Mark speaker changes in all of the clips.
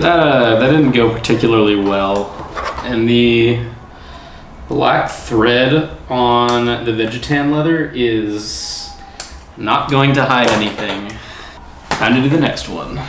Speaker 1: That didn't go particularly well. And the black thread on the Vegetan leather is not going to hide anything. Time to do the next one.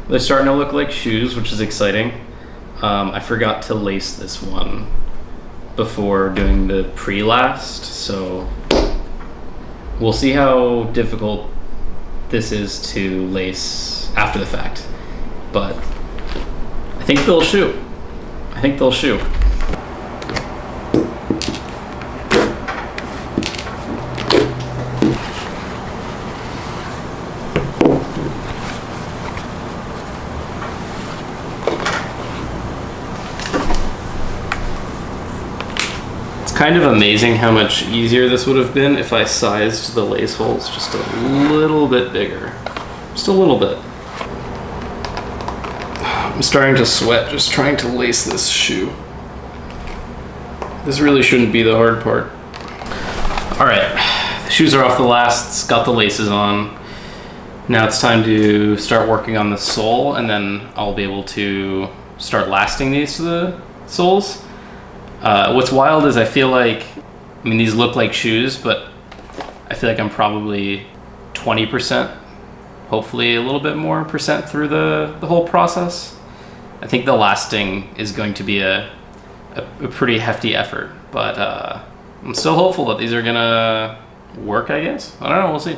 Speaker 1: They're starting to look like shoes, which is exciting. I forgot to lace this one before doing the pre-last, so we'll see how difficult this is to lace after the fact. But I think they'll shoe. I think they'll shoe. Kind of amazing how much easier this would have been if I sized the lace holes just a little bit bigger. Just a little bit. I'm starting to sweat just trying to lace this shoe. This really shouldn't be the hard part. All right, the shoes are off the lasts, got the laces on. Now it's time to start working on the sole, and then I'll be able to start lasting these to the soles. What's wild is I feel like, I mean, these look like shoes, but I feel like I'm probably 20%, hopefully a little bit more percent through the whole process. I think the lasting is going to be a pretty hefty effort, but I'm still hopeful that these are gonna work, I guess. I don't know, we'll see.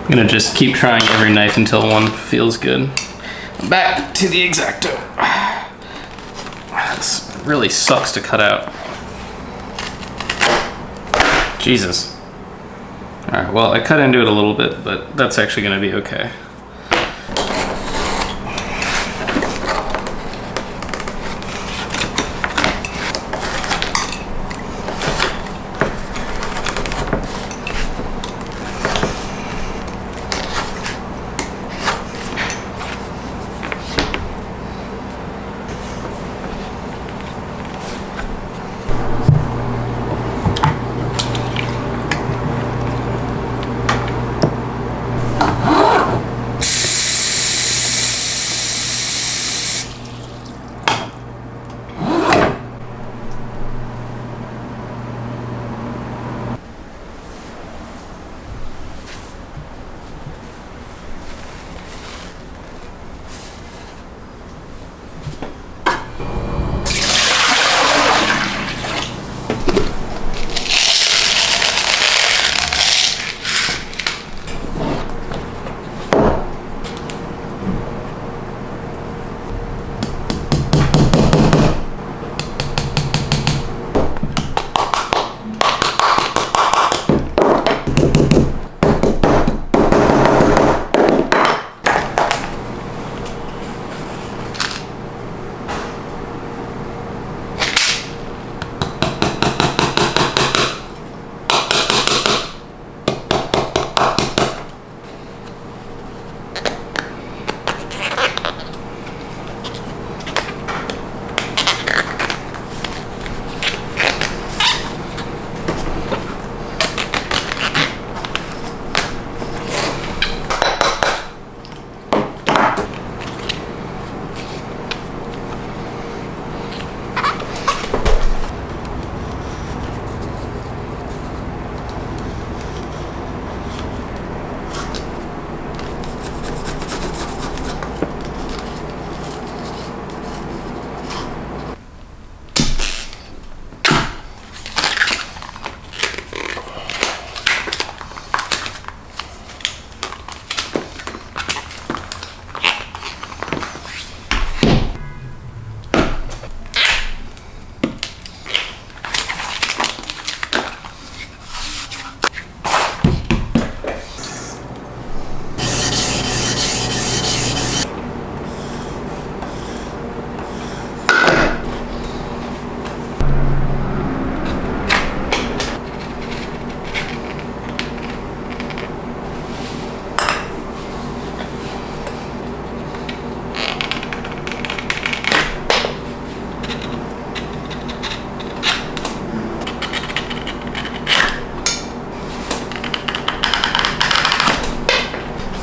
Speaker 1: I'm gonna just keep trying every knife until one feels good. Back to the X-Acto. This really sucks to cut out. Jesus. Alright, well, I cut into it a little bit, but that's actually going to be okay.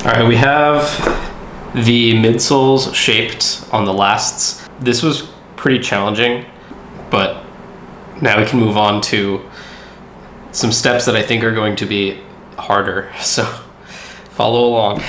Speaker 1: Alright, we have the midsoles shaped on the lasts. This was pretty challenging, but now we can move on to some steps that I think are going to be harder, so follow along.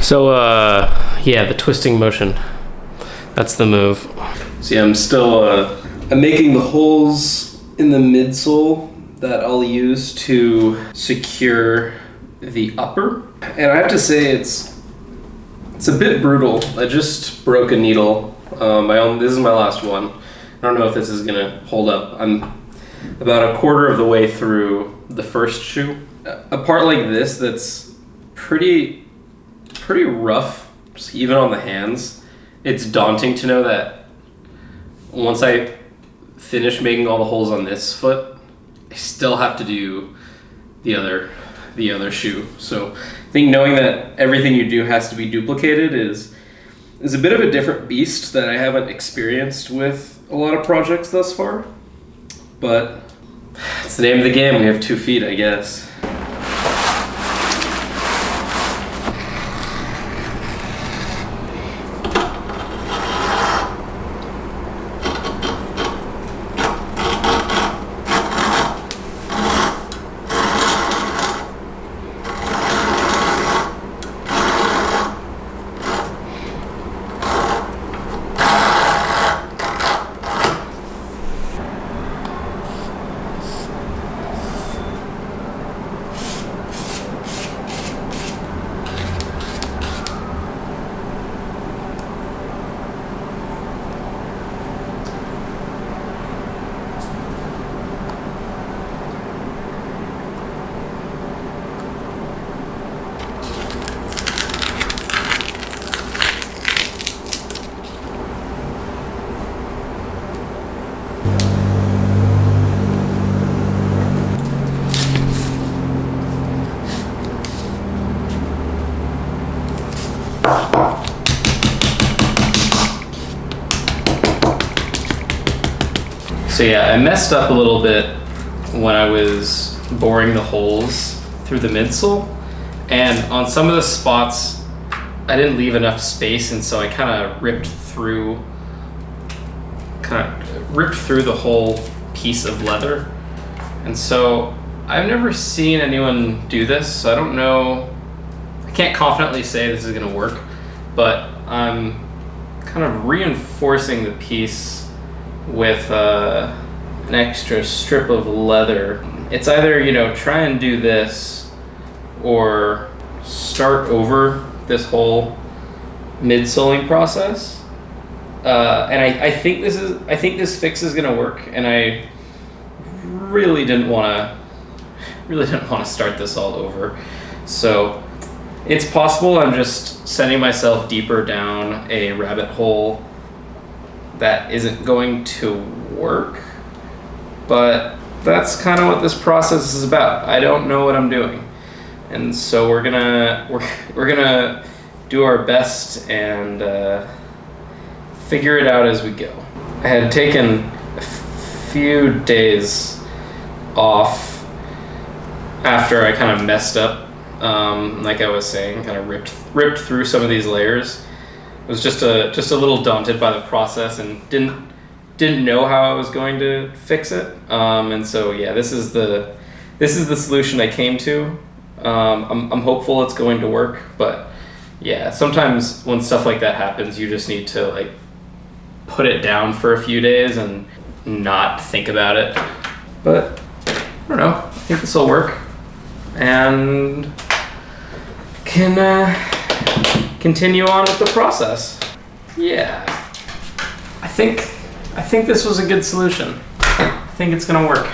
Speaker 1: So, yeah, the twisting motion. That's the move. So yeah, I'm making the holes in the midsole that I'll use to secure the upper. And I have to say it's a bit brutal. I just broke a needle. This is my last one. I don't know if this is gonna hold up. I'm about a quarter of the way through the first shoe. A part like this that's pretty rough, just even on the hands. It's daunting to know that once I finish making all the holes on this foot, I still have to do the other shoe. So I think knowing that everything you do has to be duplicated is a bit of a different beast that I haven't experienced with a lot of projects thus far. But it's the name of the game. We have 2 feet, I guess. So yeah, I messed up a little bit when I was boring the holes through the midsole, and on some of the spots I didn't leave enough space, and so I kind of ripped through the whole piece of leather. And so I've never seen anyone do this, so I don't know, I can't confidently say this is gonna work, but I'm kind of reinforcing the piece with an extra strip of leather. It's either, you know, try and do this or start over this whole midsoling process. And I think this fix is gonna work, and I really didn't want to start this all over. So it's possible I'm just sending myself deeper down a rabbit hole that isn't going to work, but that's kind of what this process is about. I don't know what I'm doing, and so we're gonna do our best and figure it out as we go. I had taken a few days off after I kind of messed up, like I was saying, kind of ripped through some of these layers. I was just a little daunted by the process and didn't know how I was going to fix it. And so yeah, this is the solution I came to. I'm hopeful it's going to work, but yeah, sometimes when stuff like that happens, you just need to like put it down for a few days and not think about it. But I don't know, I think this will work, and can continue on with the process. Yeah, I think this was a good solution. I think it's gonna work.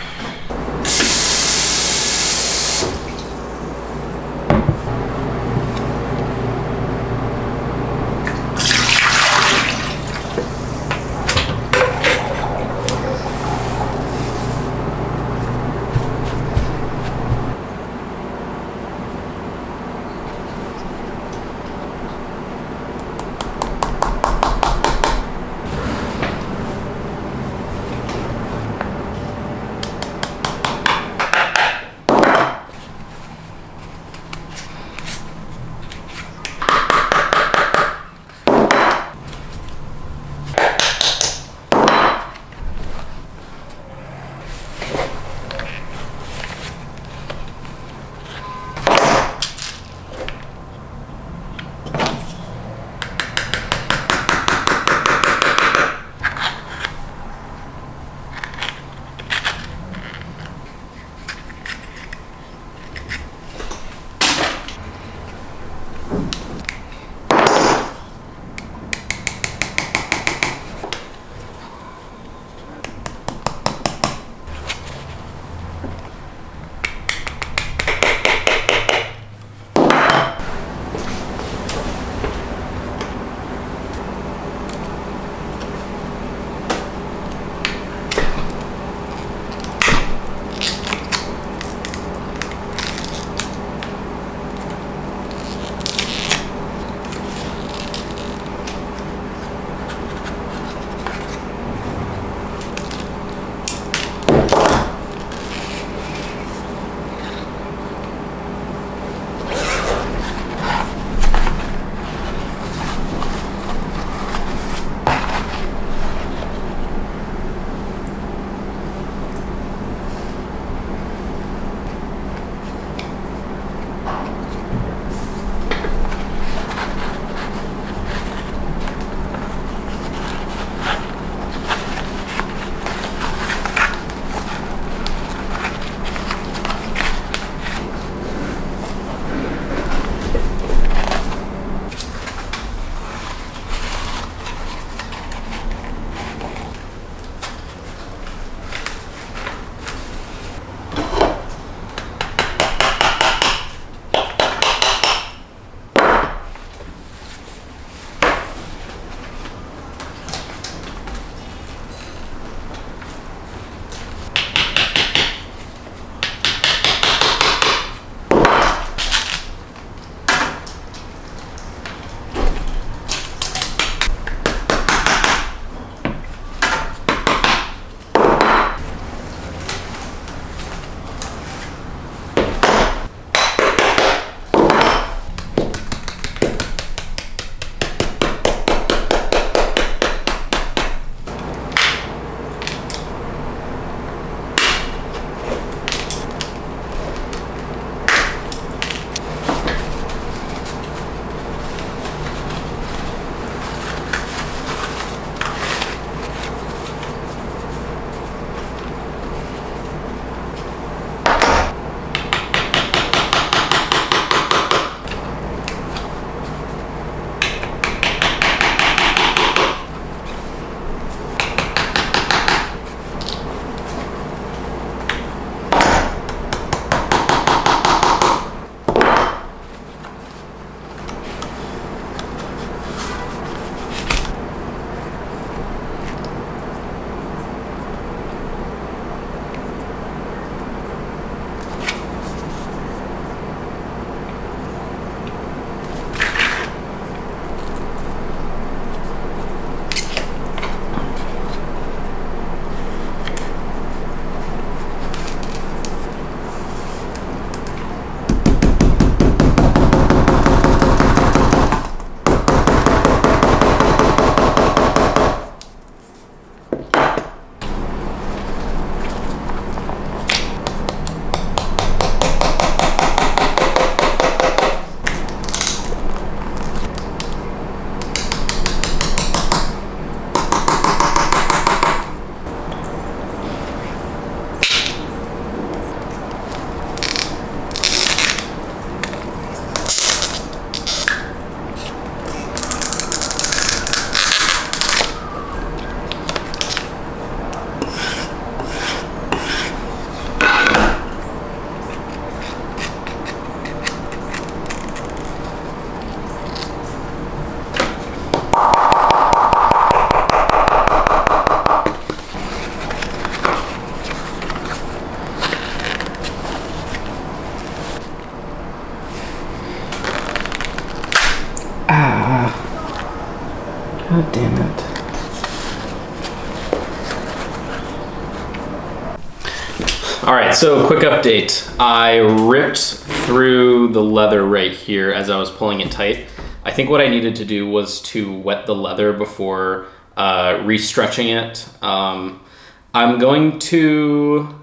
Speaker 1: All right, so quick update. I ripped through the leather right here as I was pulling it tight. I think what I needed to do was to wet the leather before restretching it. I'm going to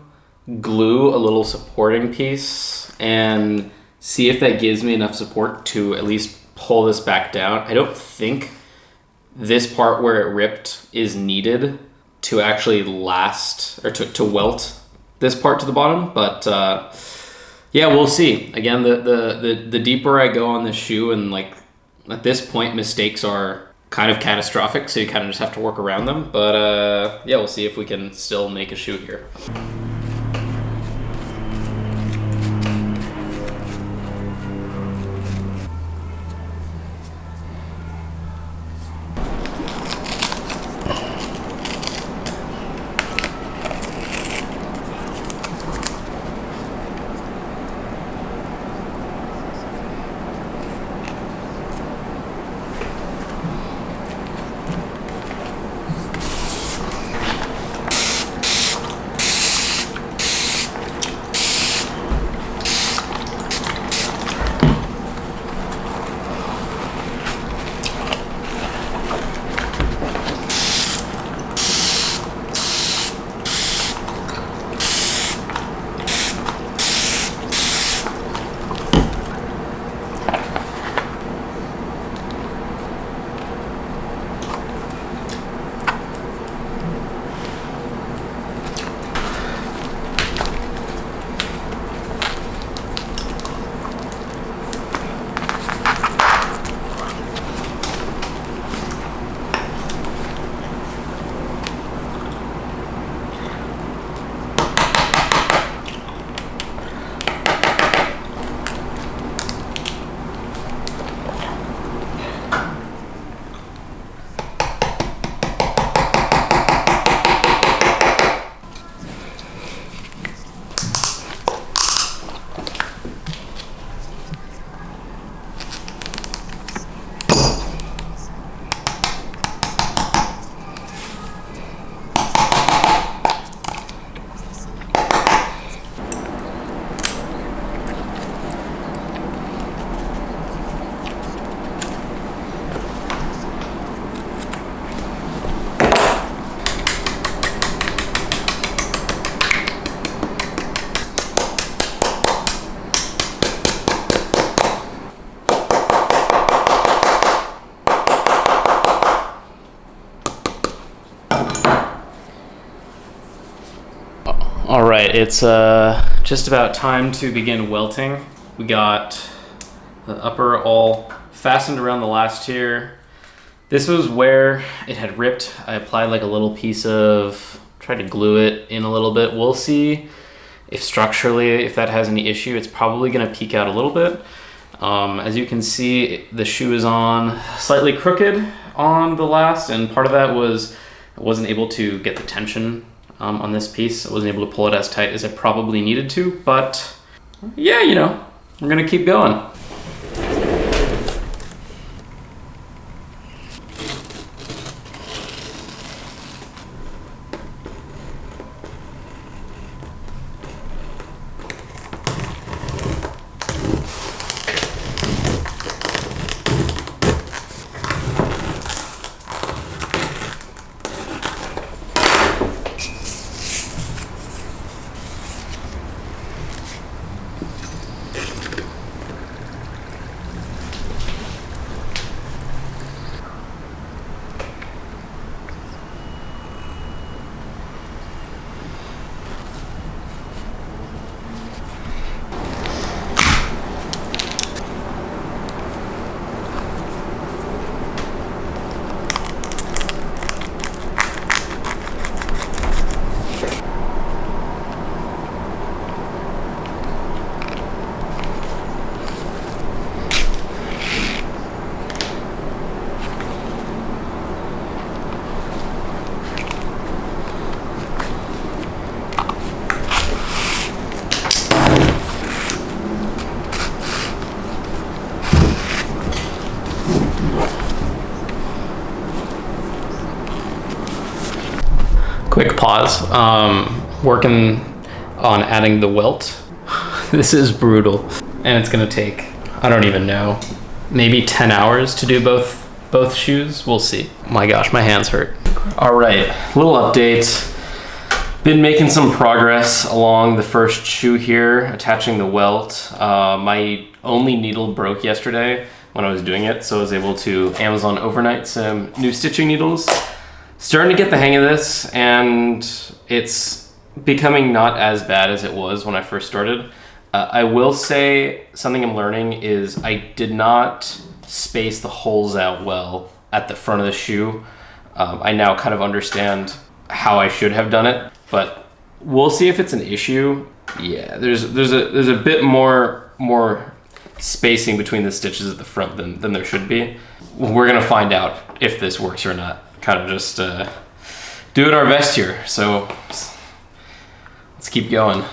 Speaker 1: glue a little supporting piece and see if that gives me enough support to at least pull this back down. I don't think this part where it ripped is needed to actually last, or to welt this part to the bottom, but yeah, we'll see. Again, the deeper I go on this shoe, and like at this point mistakes are kind of catastrophic, so you kind of just have to work around them, but yeah, we'll see if we can still make a shoe here. All right, it's just about time to begin welting. We got the upper all fastened around the last here. This was where it had ripped. I applied like a little piece of, tried to glue it in a little bit. We'll see if structurally, if that has any issue. It's probably gonna peek out a little bit. As you can see, the shoe is on slightly crooked on the last, and part of that was I wasn't able to get the tension on this piece. I wasn't able to pull it as tight as I probably needed to, but yeah, you know, we're gonna keep going. Quick pause. Working on adding the welt. This is brutal. And it's gonna take, I don't even know, maybe 10 hours to do both shoes. We'll see. My gosh, my hands hurt. All right, little update. Been making some progress along the first shoe here, attaching the welt. My only needle broke yesterday when I was doing it, so I was able to Amazon overnight some new stitching needles. Starting to get the hang of this, and it's becoming not as bad as it was when I first started. I will say something I'm learning is I did not space the holes out well at the front of the shoe. I now kind of understand how I should have done it, but we'll see if it's an issue. Yeah, there's a bit more spacing between the stitches at the front than there should be. We're gonna find out if this works or not. Kind of just doing our best here. So let's keep going.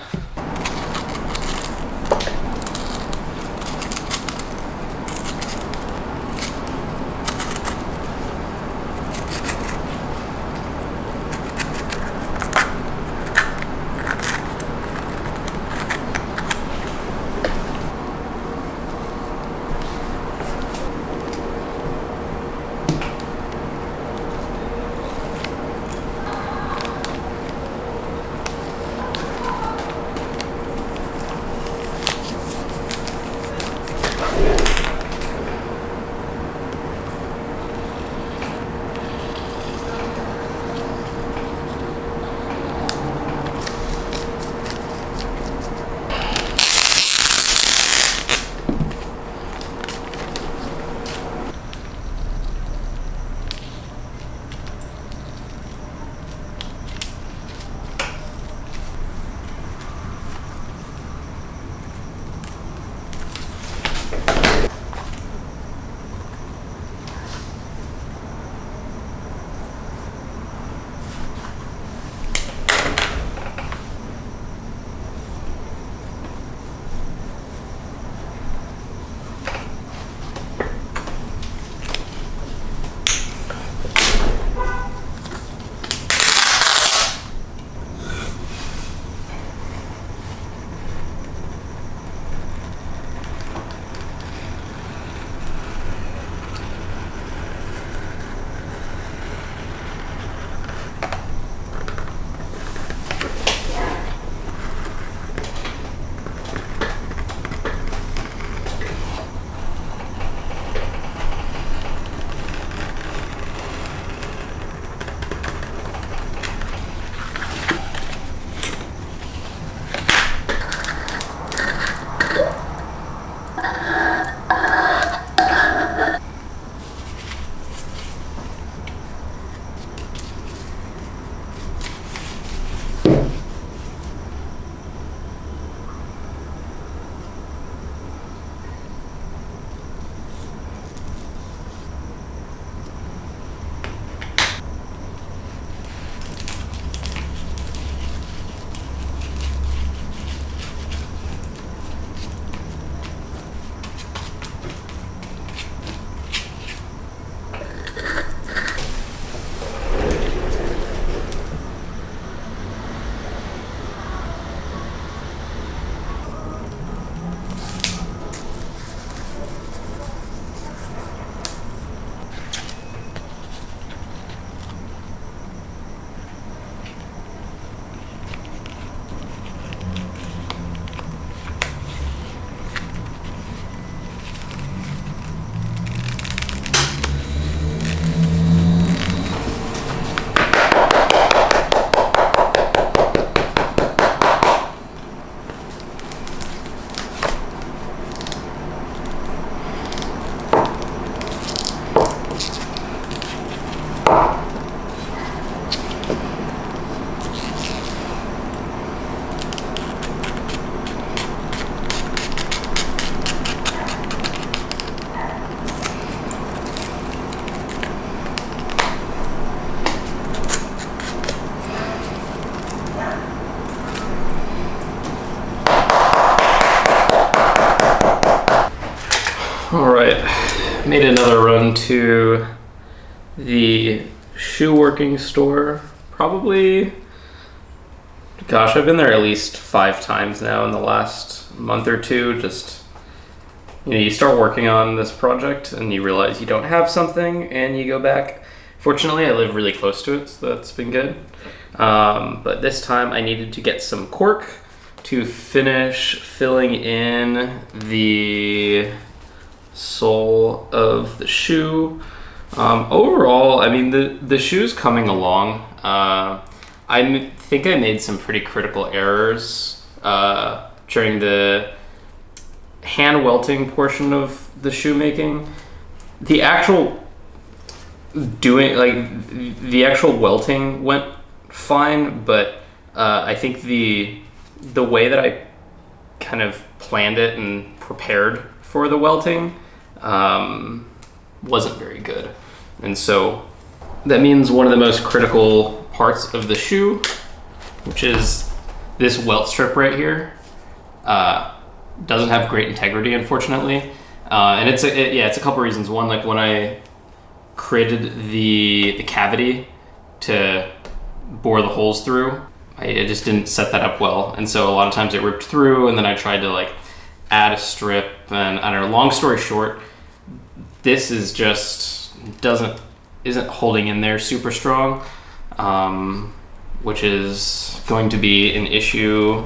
Speaker 1: All right, made another run to the shoe working store, probably Gosh, I've been there at least 5 times now in the last month or two. Just, you start working on this project and you realize you don't have something and you go back. Fortunately, I live really close to it, so that's been good. But this time I needed to get some cork to finish filling in the sole of the shoe. Overall, I mean, the shoe's coming along. I think I made some pretty critical errors during the hand welting portion of the shoemaking. The actual welting went fine, but I think the way that I kind of planned it and prepared for the welting wasn't very good. And so that means one of the most critical parts of the shoe, which is this welt strip right here, doesn't have great integrity, unfortunately. And it's a couple reasons. One, like when I created the cavity to bore the holes through, I just didn't set that up well, and so a lot of times it ripped through, and then I tried to like add a strip, and I don't know, long story short, this is just isn't holding in there super strong, which is going to be an issue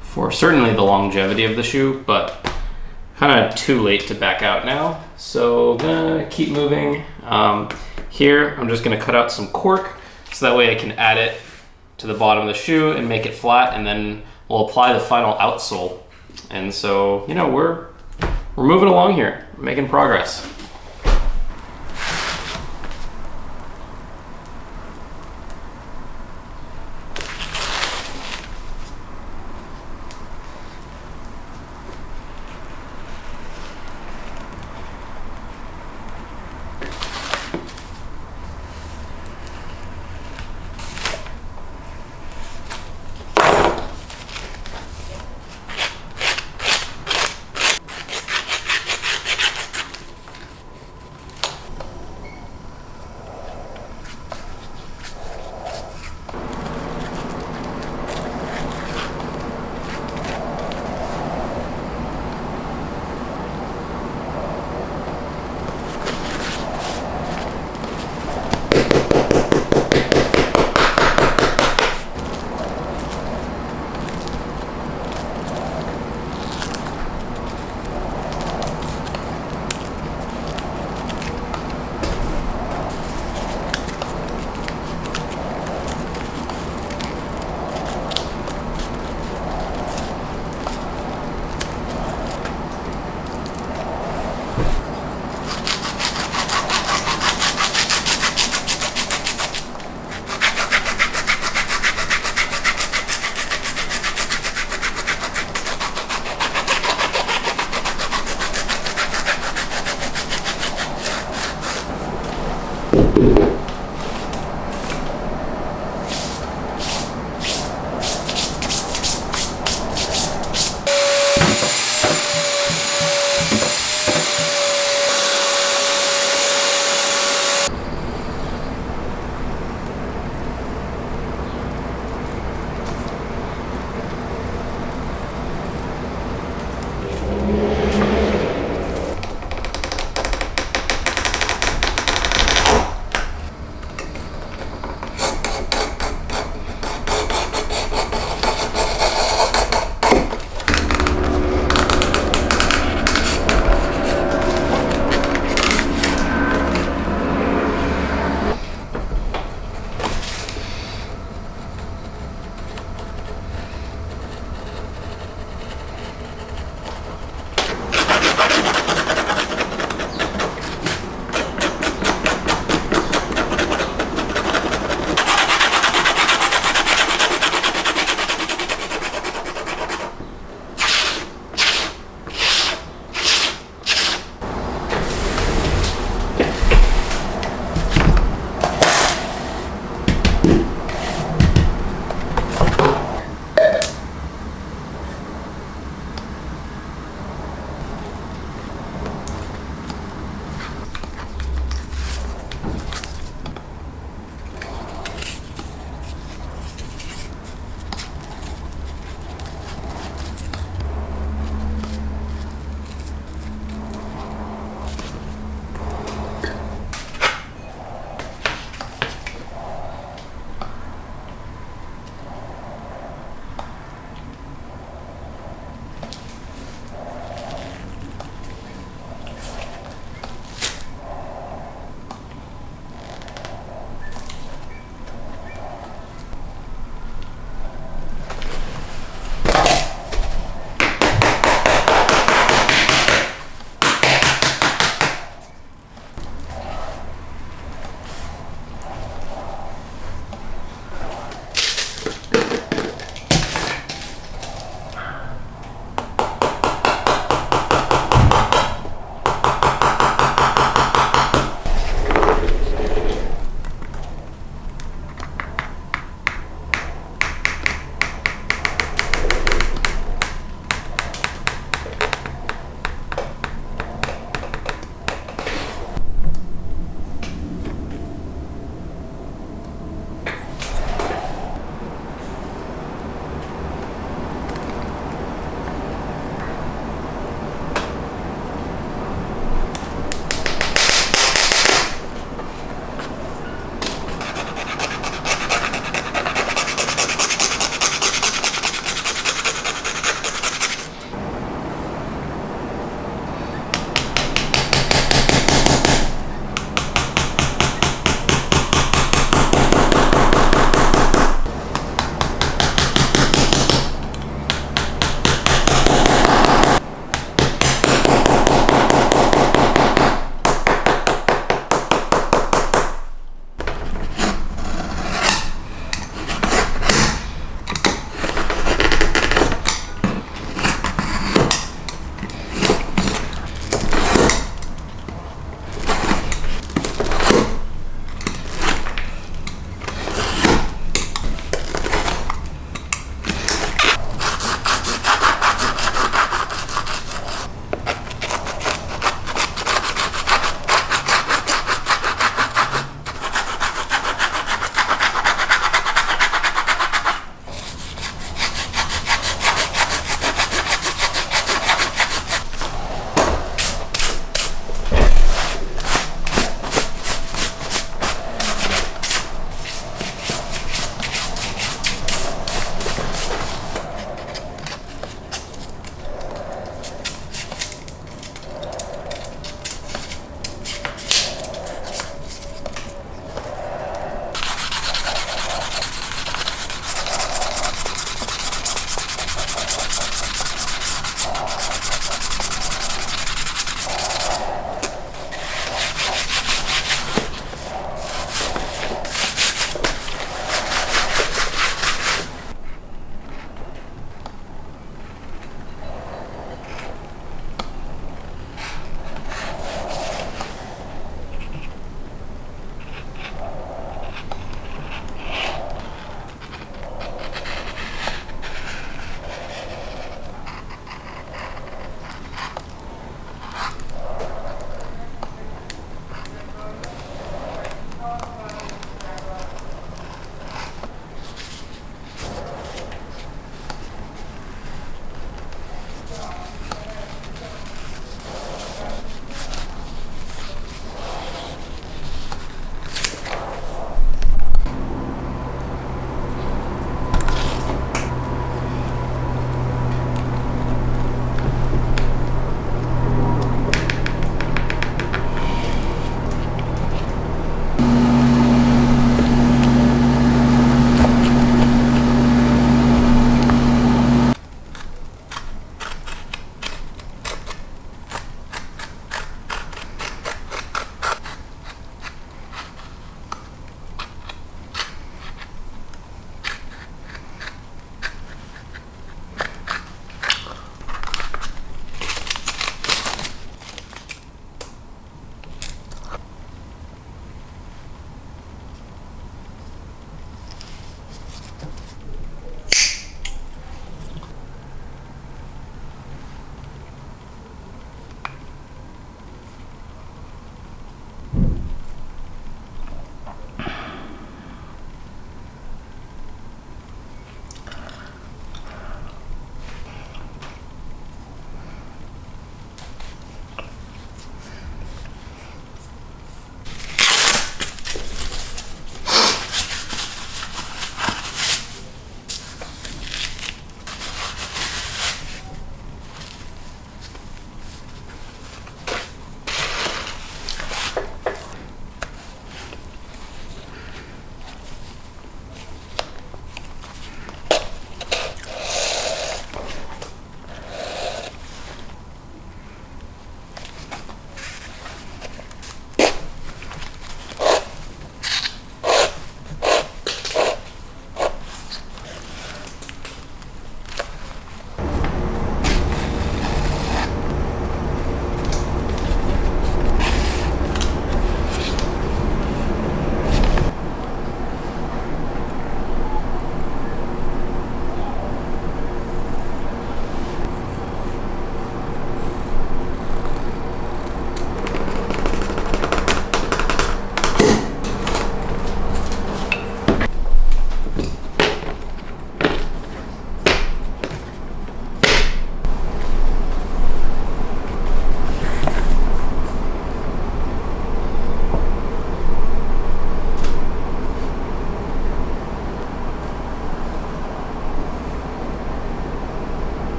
Speaker 1: for certainly the longevity of the shoe, but kind of too late to back out now. So I'm gonna keep moving. Here, I'm just gonna cut out some cork so that way I can add it to the bottom of the shoe and make it flat, and then we'll apply the final outsole. And so, we're moving along here, making progress.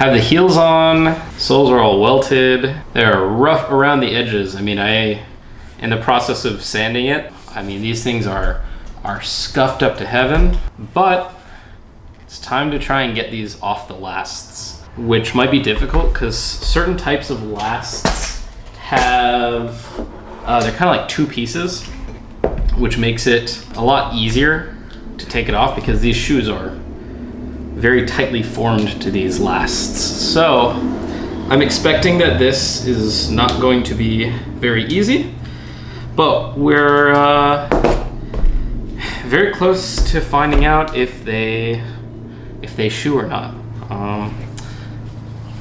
Speaker 1: have the heels on. Soles are all welted. They're rough around the edges. I mean, in the process of sanding it, I mean, these things are scuffed up to heaven, but it's time to try and get these off the lasts, which might be difficult because certain types of lasts have, they're kind of like two pieces, which makes it a lot easier to take it off because these shoes are very tightly formed to these lasts. So I'm expecting that this is not going to be very easy, but we're very close to finding out if they shoe or not.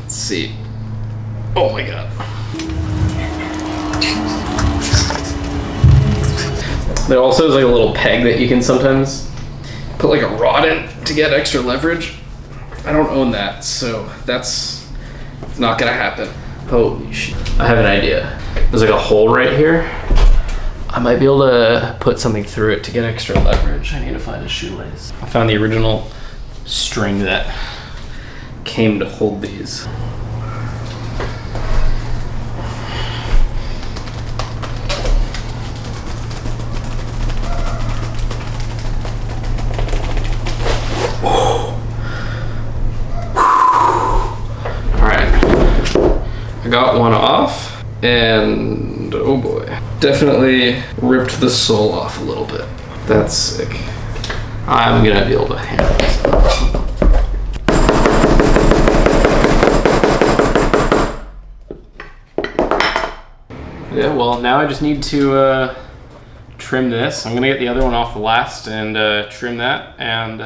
Speaker 1: Let's see. Oh my god. There also is like a little peg that you can sometimes put like a rod in to get extra leverage. I don't own that, so that's not gonna happen. Holy shit. I have an idea. There's like a hole right here. I might be able to put something through it to get extra leverage. I need to find a shoelace. I found the original string that came to hold these. I got one off, and oh boy, definitely ripped the sole off a little bit. That's sick. I'm gonna be able to handle this. Yeah, well, now I just need to trim this. I'm gonna get the other one off the last and trim that, and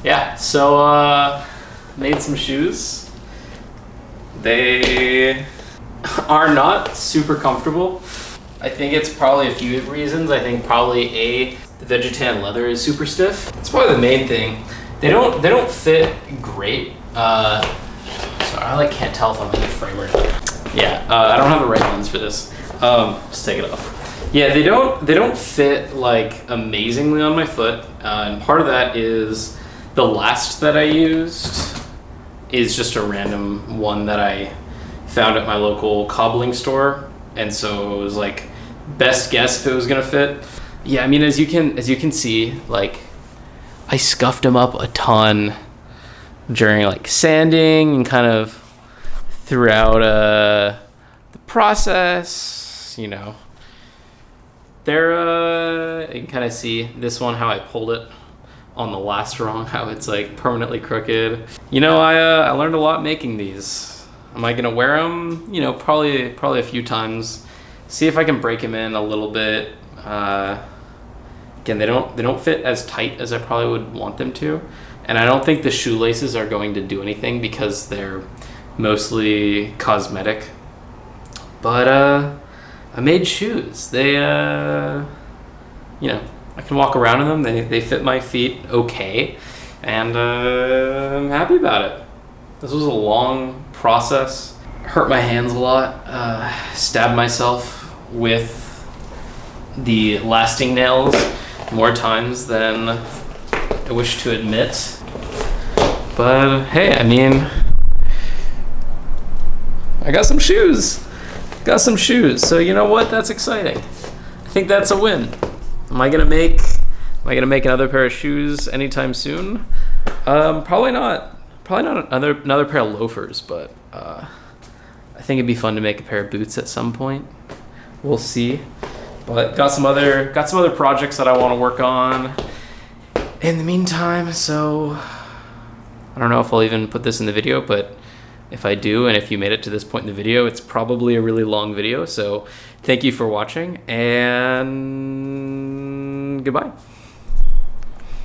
Speaker 1: yeah, so made some shoes. They are not super comfortable. I think it's probably a few reasons. I think probably the Vegetan leather is super stiff. That's probably the main thing. They don't fit great. Sorry, I like can't tell if I'm in the frame or not. Yeah, I don't have the right lens for this. Just take it off. Yeah, they don't fit like amazingly on my foot, and part of that is the last that I used is just a random one that I found at my local cobbling store, and so it was like best guess if it was gonna fit. Yeah, I mean, as you can see, like I scuffed them up a ton during like sanding and kind of throughout the process, you know. They're you can kind of see this one how I pulled it on the last rung, how it's like permanently crooked. You know, I learned a lot making these. Am I gonna wear them? You know, probably a few times. See if I can break them in a little bit. Again, they don't fit as tight as I probably would want them to, and I don't think the shoelaces are going to do anything because they're mostly cosmetic. But I made shoes. They you know, I can walk around in them. They fit my feet okay, and I'm happy about it. This was a long process. hurt my hands a lot. Stabbed myself with the lasting nails more times than I wish to admit. But hey, I mean, I got some shoes. Got some shoes. So you know what? That's exciting. I think that's a win. Am I gonna make another pair of shoes anytime soon? Probably not. Probably not another pair of loafers, but I think it'd be fun to make a pair of boots at some point. We'll see. But got some other projects that I want to work on in the meantime, so I don't know if I'll even put this in the video, but if I do, and if you made it to this point in the video, it's probably a really long video. So thank you for watching, and goodbye.